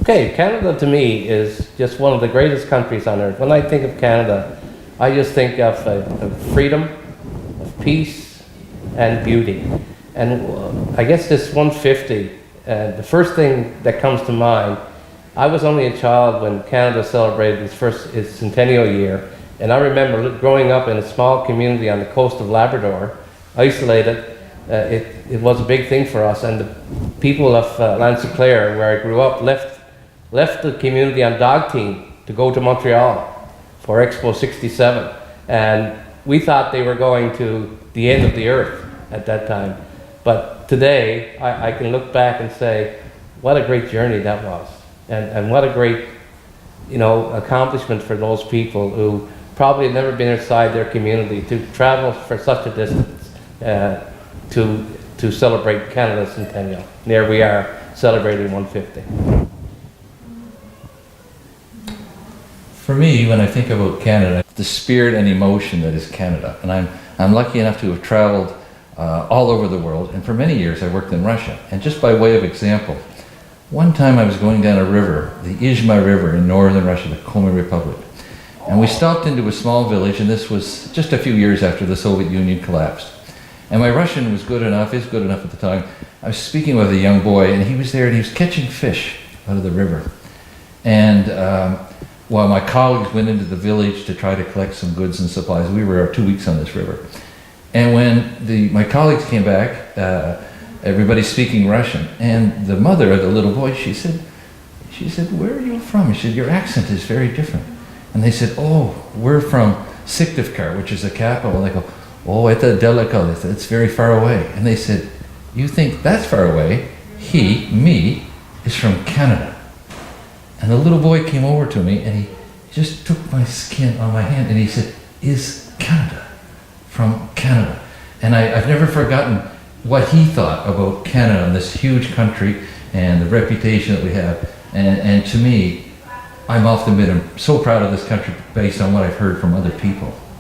Okay, Canada to me is just one of the greatest countries on earth. When I think of Canada, I just think of freedom, of peace, and beauty. And I guess this 150, the first thing that comes to mind, I was only a child when Canada celebrated its centennial year, and I remember growing up in a small community on the coast of Labrador, isolated. It was a big thing for us, and the people of Lancy-Clare, where I grew up, left the community on dog team to go to Montreal for Expo 67, and we thought they were going to the end of the earth at that time. But today, I can look back and say, what a great journey that was, and what a great, accomplishment for those people who probably had never been outside their community to travel for such a distance to celebrate Canada's centennial. And there we are celebrating 150. For me, when I think about Canada, the spirit and emotion that is Canada, and I'm lucky enough to have traveled all over the world, and for many years I worked in Russia. And just by way of example, one time I was going down a river, the Izhma River in northern Russia, the Komi Republic, and we stopped into a small village, and this was just a few years after the Soviet Union collapsed. And my Russian was good enough, is good enough at the time. I was speaking with a young boy, and he was there, and he was catching fish out of the river. And while my colleagues went into the village to try to collect some goods and supplies, we were 2 weeks on this river. And when my colleagues came back, everybody's speaking Russian, and the mother of the little boy, she said, "Where are you from?" She said, "Your accent is very different." And they said, "Oh, we're from Syktyvkar, which is the capital." And they go, "Oh, это далеко, it's very far away." And they said, "You think that's far away? Me, is from Canada." And the little boy came over to me, and he just took my skin on my hand, and he said, "Is Canada from Canada?" And I've never forgotten what he thought about Canada and this huge country and the reputation that we have. And to me, I'm often been so proud of this country based on what I've heard from other people.